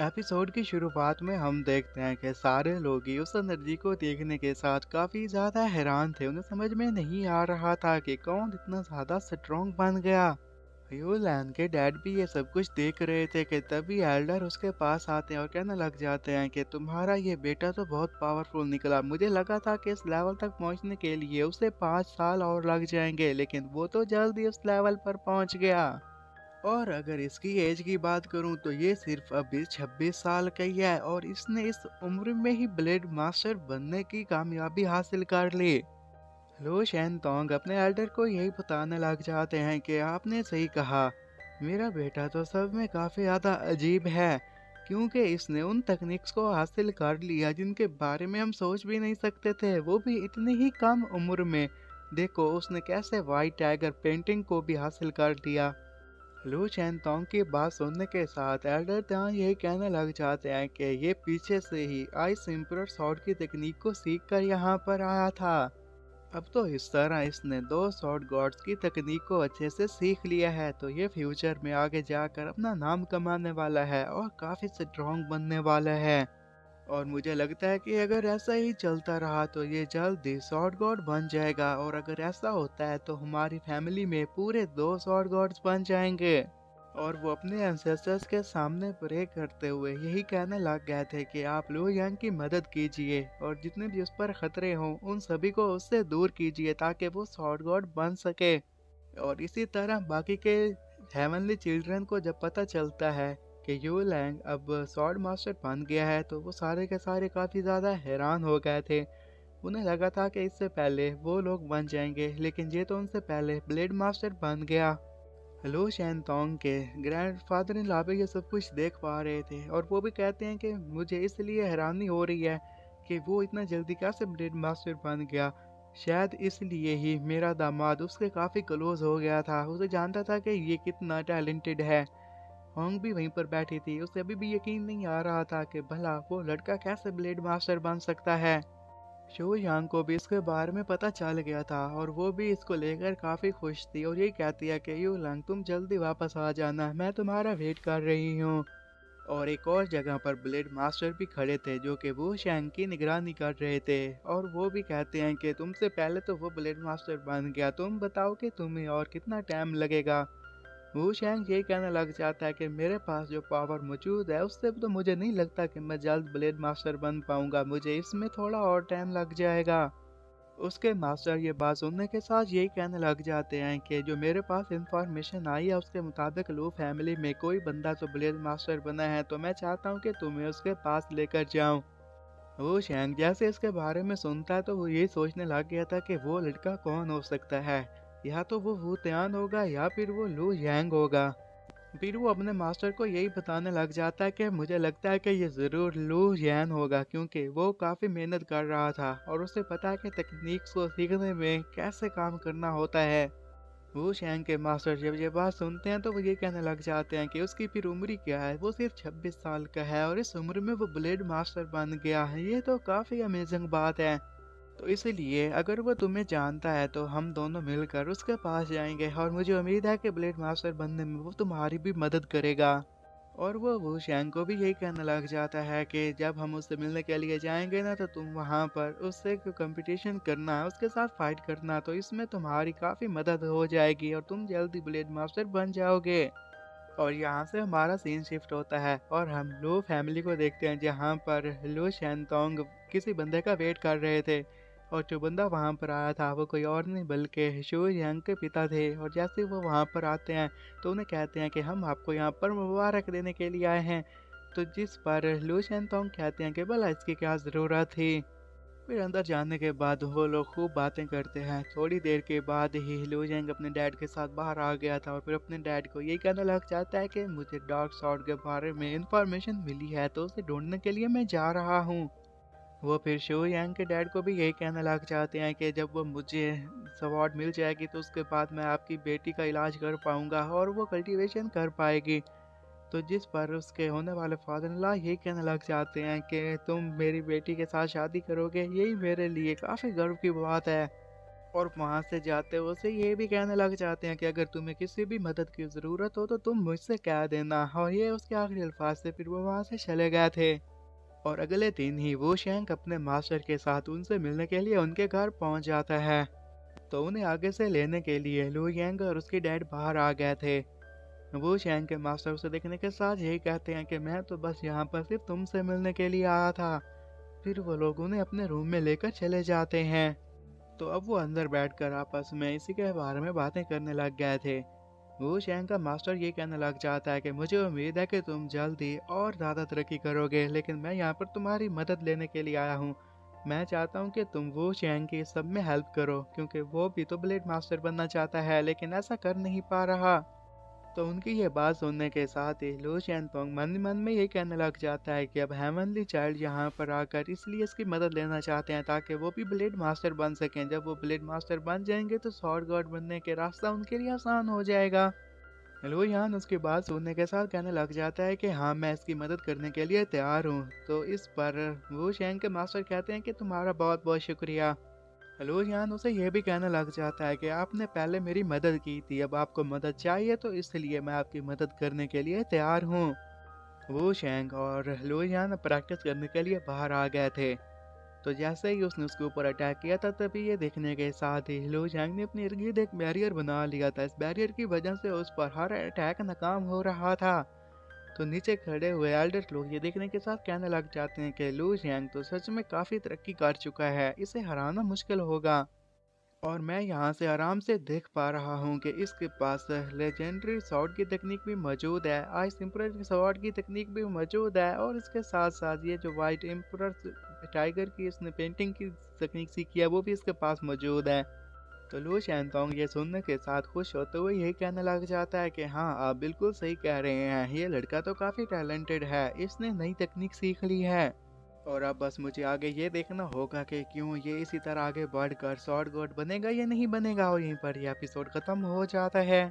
Episode की शुरुआत में हम देखते हैं कि सारे लोग ही उस एनर्जी को देखने के साथ काफी ज्यादा हैरान थे। उन्हें समझ में नहीं आ रहा था कि कौन इतना ज्यादा स्ट्रॉन्ग बन गया। ह्यूलैन के डैड भी ये सब कुछ देख रहे थे कि तभी एल्डर उसके पास आते हैं और कहने लग जाते हैं कि तुम्हारा ये बेटा तो बहुत पावरफुल निकला। मुझे लगा था कि इस लेवल तक पहुंचने के लिए उसे 5 साल और लग जाएंगे, लेकिन वो तो जल्द ही उस लेवल पर पहुंच गया। और अगर इसकी एज की बात करूं तो ये सिर्फ अभी 26 साल का ही है और इसने इस उम्र में ही ब्लेड मास्टर बनने की कामयाबी हासिल कर ली। लो शेन तोंग अपने एल्डर को यही बताने लग जाते हैं कि आपने सही कहा, मेरा बेटा तो सब में काफी ज्यादा अजीब है, क्योंकि इसने उन तकनीक्स को हासिल कर लिया जिनके बारे में हम सोच भी नहीं सकते थे, वो भी इतनी ही कम उम्र में। देखो उसने कैसे व्हाइट टाइगर पेंटिंग को भी हासिल कर लिया। लू चेनतोंग की बात सुनने के साथ एल्डर तान यही कहने लग जाते हैं कि ये पीछे से ही आइस एम्परर सॉर्ड की तकनीक को सीख कर यहाँ पर आया था। अब तो इस तरह इसने दो सॉर्ड गॉड्स की तकनीक को अच्छे से सीख लिया है, तो ये फ्यूचर में आगे जाकर अपना नाम कमाने वाला है और काफी स्ट्रॉन्ग बनने वाला है। और मुझे लगता है कि अगर ऐसा ही चलता रहा तो ये जल्द ही सॉर्ड गॉड बन जाएगा, और अगर ऐसा होता है तो हमारी फैमिली में पूरे दो सॉर्ड गॉड्स बन जाएंगे। और वो अपने एंसेस्टर्स के सामने प्रे करते हुए यही कहने लग गए थे कि आप लो यांग की मदद कीजिए और जितने भी उस पर खतरे हों उन सभी को उससे दूर कीजिए ताकि वो सॉर्ड गॉड बन सके। और इसी तरह बाकी के हेवनली चिल्ड्रन को जब पता चलता है कि यू लैंग अब सॉर्ड मास्टर बन गया है तो वो सारे के सारे काफ़ी ज़्यादा हैरान हो गए थे। उन्हें लगा था कि इससे पहले वो लोग बन जाएंगे, लेकिन ये तो उनसे पहले ब्लेड मास्टर बन गया। लो शैनतोंग के ग्रैंडफादर इन लॉ भी ये सब कुछ देख पा रहे थे और वो भी कहते हैं कि मुझे इसलिए हैरानी हो रही है कि वो इतना जल्दी कैसे ब्लेड मास्टर बन गया। शायद इसलिए ही मेरा दामाद उसके काफ़ी क्लोज हो गया था, उसे जानता था कि ये कितना टैलेंटेड है। होंग भी वहीं पर बैठी थी, उसे अभी भी यकीन नहीं आ रहा था कि भला वो लड़का कैसे ब्लेड मास्टर बन सकता है। शो यांग को भी इसके बारे में पता चल गया था और वो भी इसको लेकर काफी खुश थी और यही कहती है कि यू लंग तुम जल्दी वापस आ जाना, मैं तुम्हारा वेट कर रही हूँ। और एक और जगह पर ब्लेड मास्टर भी खड़े थे जो कि वो शैंग की निगरानी कर रहे थे, और वो भी कहते हैं कि तुमसे पहले तो वो ब्लेड मास्टर बन गया, तुम बताओ कि तुम्हें और कितना टाइम लगेगा। वो शैंग यही कहने लग जाता है कि मेरे पास जो पावर मौजूद है उससे तो मुझे नहीं लगता कि मैं जल्द ब्लेड मास्टर बन पाऊंगा, मुझे इसमें थोड़ा और टाइम लग जाएगा। उसके मास्टर ये बात सुनने के साथ यही कहने लग जाते हैं कि जो मेरे पास इंफॉर्मेशन आई है उसके मुताबिक लो फैमिली में कोई बंदा तो ब्लेड मास्टर बना है, तो मैं चाहता हूँ कि तुम्हें उसके पास लेकर जाऊँ। वो शैंग जैसे इसके बारे में सुनता है तो वो ये सोचने लग गया था कि वो लड़का कौन हो सकता है, या तो वो वुतियान होगा या फिर वो लू यांग होगा। फिर वो अपने मास्टर को यही बताने लग जाता है कि मुझे लगता है कि ये ज़रूर लू यान होगा, क्योंकि वो काफ़ी मेहनत कर रहा था और उसे पता है कि तकनीक्स को सीखने में कैसे काम करना होता है। वो शैंग के मास्टर जब ये बात सुनते हैं तो वो ये कहने लग जाते हैं कि उसकी फिर उम्र क्या है, वो सिर्फ 26 साल का है और इस उम्र में वो ब्लेड मास्टर बन गया है, ये तो काफ़ी अमेजिंग बात है। तो इसलिए अगर वो तुम्हें जानता है तो हम दोनों मिलकर उसके पास जाएंगे और मुझे उम्मीद है कि ब्लेड मास्टर बनने में वो तुम्हारी भी मदद करेगा। और वो शैंग को भी यही कहने लग जाता है कि जब हम उससे मिलने के लिए जाएंगे ना तो तुम वहाँ पर उससे कंपटीशन करना, उसके साथ फाइट करना, तो इसमें तुम्हारी काफ़ी मदद हो जाएगी और तुम जल्दी ब्लेड मास्टर बन जाओगे। और यहाँ से हमारा सीन शिफ्ट होता है और हम लो फैमिली को देखते हैं जहाँ पर लो शैनतोंग किसी बंदे का वेट कर रहे थे, और जो बंदा वहाँ पर आया था वो कोई और नहीं बल्कि शू यांग के पिता थे। और जैसे वो वहाँ पर आते हैं तो उन्हें कहते हैं कि हम आपको यहाँ पर मुबारक देने के लिए आए हैं, तो जिस पर लो शैनतोंग कहते हैं कि भला इसकी क्या ज़रूरत थी। फिर अंदर जाने के बाद वो लोग खूब बातें करते हैं। थोड़ी देर के बाद ही लू जेंग अपने डैड के साथ बाहर आ गया था और फिर अपने डैड को यही कहने लग जाता है कि मुझे डार्क सॉर्ड के बारे में इंफॉर्मेशन मिली है तो उसे ढूंढने के लिए मैं जा रहा हूँ। वो फिर शो यांग के डैड को भी यही कहने लग जाते हैं कि जब वो मुझे सवार्ड मिल जाएगी तो उसके बाद मैं आपकी बेटी का इलाज कर पाऊंगा और वो कल्टीवेशन कर पाएगी। तो जिस पर उसके होने वाले फादर इन लॉ यही कहने लग जाते हैं कि तुम मेरी बेटी के साथ शादी करोगे, यही मेरे लिए काफ़ी गर्व की बात है। और वहां से जाते हुए उसे ये भी कहने लग जाते हैं कि अगर तुम्हें किसी भी मदद की जरूरत हो तो तुम मुझसे कह देना। और ये उसके आखिरी अल्फाज थे, फिर वो वहां से चले गए थे। और अगले दिन ही वो शैंक अपने मास्टर के साथ उनसे मिलने के लिए उनके घर पहुंच जाता है। तो उन्हें आगे से लेने के लिए लू यांग और उसकी डैड बाहर आ गए थे। वो शैंक के मास्टर उसे देखने के साथ यही कहते हैं कि मैं तो बस यहाँ पर सिर्फ तुमसे मिलने के लिए आया था। फिर वो लोग उन्हें अपने रूम में लेकर चले जाते हैं। तो अब वो अंदर बैठकर आपस में इसी के बारे में बातें करने लग गए थे। वो शैंक का मास्टर ये कहने लग जाता है कि मुझे उम्मीद है कि तुम जल्दी और ज़्यादा तरक्की करोगे, लेकिन मैं यहाँ पर तुम्हारी मदद लेने के लिए आया हूँ। मैं चाहता हूँ कि तुम वो शैंक की सब में हेल्प करो, क्योंकि वो भी तो ब्लेड मास्टर बनना चाहता है लेकिन ऐसा कर नहीं पा रहा। तो उनकी ये बात सुनने के साथ ही लो शैनतोंग मन ही मन में ये कहने लग जाता है कि अब हेवनली चाइल्ड यहाँ पर आकर इसलिए इसकी मदद लेना चाहते हैं ताकि वो भी ब्लेड मास्टर बन सकें। जब वो ब्लेड मास्टर बन जाएंगे तो स्वॉर्ड गॉड बनने के रास्ता उनके लिए आसान हो जाएगा। लो यान उसकी बात सुनने के साथ कहने लग जाता है कि हाँ, मैं इसकी मदद करने के लिए तैयार हूँ। तो इस पर वो शैंक के मास्टर कहते हैं कि तुम्हारा बहुत बहुत शुक्रिया। लूहियान उसे यह भी कहने लग जाता है कि आपने पहले मेरी मदद की थी, अब आपको मदद चाहिए तो इसलिए मैं आपकी मदद करने के लिए तैयार हूँ। वो शेंग और लूहियान प्रैक्टिस करने के लिए बाहर आ गए थे। तो जैसे ही उसने उसके ऊपर अटैक किया था तभी ये देखने के साथ ही लू जैंग ने अपने इर्द गिर्द एक बैरियर बना लिया था। इस बैरियर की वजह से उस पर हर अटैक नाकाम हो रहा था। तो नीचे खड़े हुए एल्डर लोग ये देखने के साथ कहने लग जाते हैं कि लू जियांग तो सच में काफी तरक्की कर चुका है, इसे हराना मुश्किल होगा। और मैं यहाँ से आराम से देख पा रहा हूँ कि इसके पास लेजेंडरी स्वॉर्ड की तकनीक भी मौजूद है, आइस एम्परर स्वॉर्ड की तकनीक भी मौजूद है, और इसके साथ साथ ये जो वाइट एम्परर टाइगर की इसने पेंटिंग की तकनीक सीखी है वो भी इसके पास मौजूद है। तो लू शैनतोंग ये सुनने के साथ खुश होते हुए यही कहने लग जाता है कि हाँ, आप बिल्कुल सही कह रहे हैं, ये लड़का तो काफ़ी टैलेंटेड है, इसने नई तकनीक सीख ली है। और अब बस मुझे आगे ये देखना होगा कि क्यों ये इसी तरह आगे बढ़कर स्वॉर्ड गॉड बनेगा या नहीं बनेगा। और यहीं पर ये एपिसोड खत्म हो जाता है।